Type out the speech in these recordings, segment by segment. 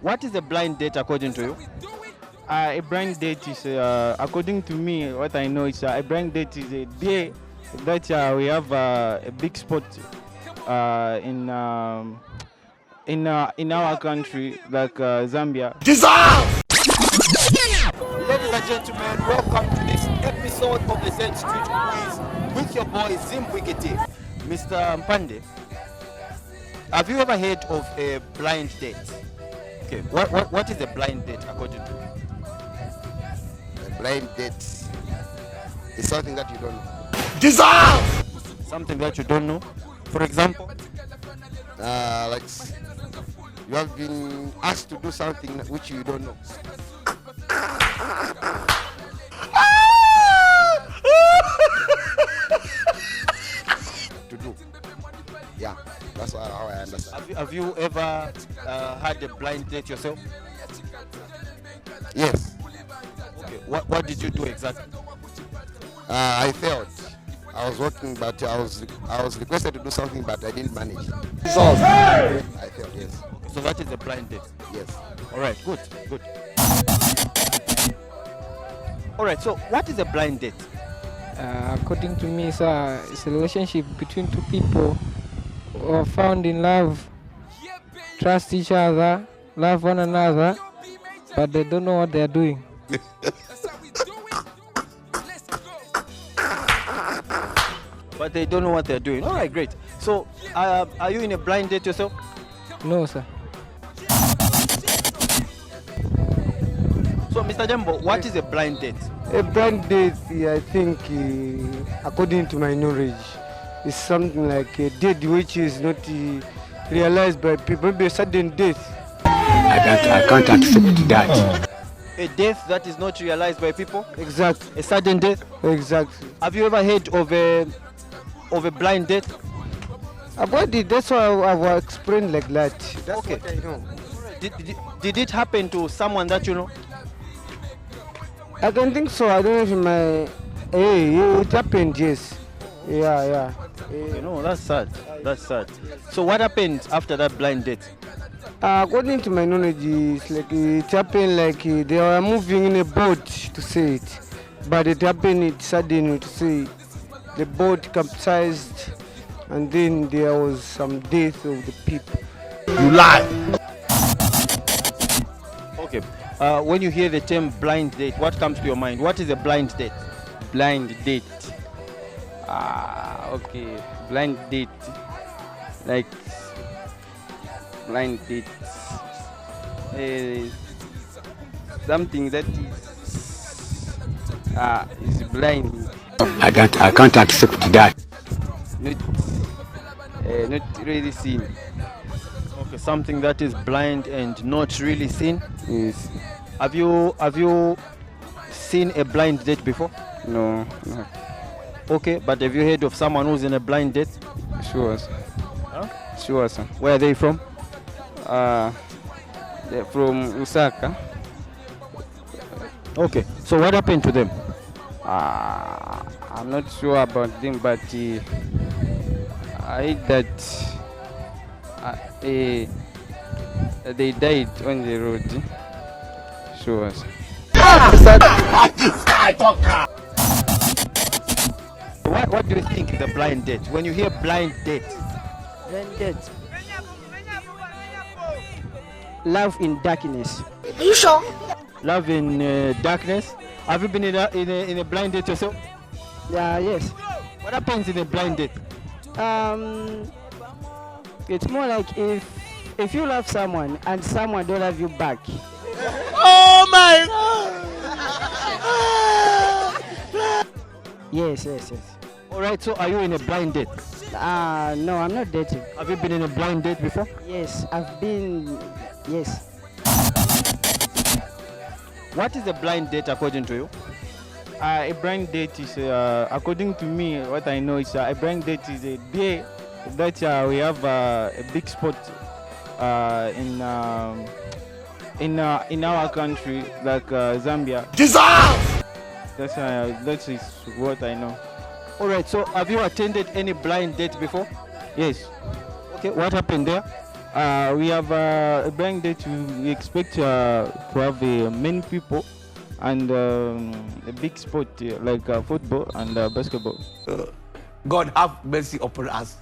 What is a blind date according to you? A blind date is, according to me, what I know is a blind date is a day that we have a big spot in our country, like Zambia. Ladies and gentlemen, welcome to this episode of the Z Street Quiz with your boy Zimbwikiti. Mr. Mpande, have you ever heard of a blind date? Okay, what is a blind date according to you? A blind date is something that you don't know. Something that you don't know? For example? Like you have been asked to do something which you don't know. To do. Yeah, that's how I understand. Have you ever had a blind date yourself? Yes, Okay, what did you do exactly? I failed. I was working, but I was requested to do something, but I didn't manage. I failed. Yes, So that is a blind date. yes. All right, good. All right, so what is a blind date? According to me, it's a relationship between two people who are found in love, trust each other, love one another, but they don't know what they are doing. But they don't know what they're doing. All right, great. So are you in a blind date yourself? No, sir. So Mr. Jambo, what is a blind date? A blind date, I think, according to my knowledge, is something like a date which is not realized by people. Maybe a sudden death. I can't accept that. A death that is not realized by people? Exactly. A sudden death? Exactly. Have you ever heard of a blind date? About it, that's why I will explain like that. That's Okay. what I know. Did it happen to someone that you know? I don't think so. I don't know if it happened, yes. Yeah. You know, that's sad. That's sad. So what happened after that blind date? According to my knowledge, it's like it happened like they were moving in a boat to say it, but it happened suddenly to say the boat capsized, and then there was some death of the people. You lie. Okay. When you hear the term blind date, what comes to your mind? What is a blind date? Blind date. Okay. Blind date. Like blind date. Something that is blind. I can't accept that. Not really seen. Okay, something that is blind and not really seen. Yes. Have you seen a blind date before? No. Okay, but have you heard of someone who's in a blind date? Sure, sir. Huh? Sure, sir. Where are they from? They're from Osaka. Okay, so what happened to them? I'm not sure about them, but I heard that they died on the road. Sure. Sir. What do you think is a blind date? When you hear blind date, Blind date. Love in darkness. love in darkness. Have you been in a blind date yourself? Yes. What happens in a blind date? It's more like if you love someone and someone don't love you back. Oh my God! Yes. All right, so are you in a blind date? No, I'm not dating. Have you been in a blind date before? Yes, I've been. Yes. What is a blind date according to you? A blind date is, according to me, what I know is a blind date is a day that we have a big spot in our country, like Zambia. That is what I know. All right, so have you attended any blind date before? Yes. Okay, what happened there? We have a blind date. We expect to have many people and a big sport like football and basketball. God have mercy upon us.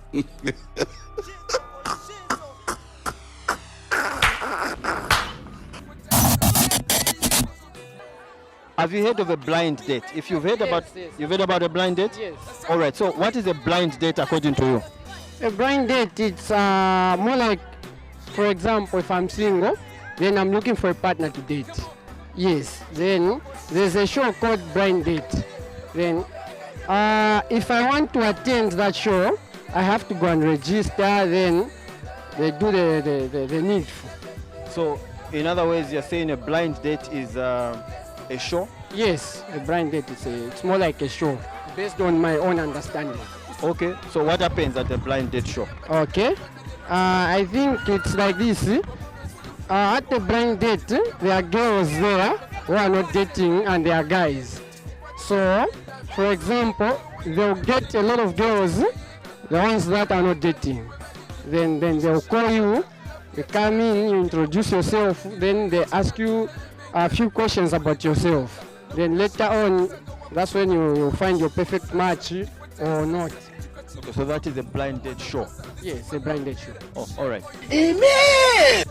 Have you heard of a blind date? If you've heard about you've heard about a blind date? Yes. All right. So what is a blind date according to you? A blind date, it's more like, for example, if I'm single, then I'm looking for a partner to date. Yes. Then there's a show called Blind Date. Then if I want to attend that show, I have to go and register. Then they do the needful. So in other words, you're saying a blind date is a show? Yes, a blind date it's more like a show based on my own understanding. Okay. So what happens at a blind date show? Okay. I think it's like this. At the blind date, there are girls there who are not dating and there are guys. So, for example, they'll get a lot of girls, the ones that are not dating. Then they'll call you, they come in, you introduce yourself, then they ask you a few questions about yourself. Then later on, that's when you find your perfect match or not. Okay, so that is a blind date show. Yes, a blind date show. Oh, all right. Amen.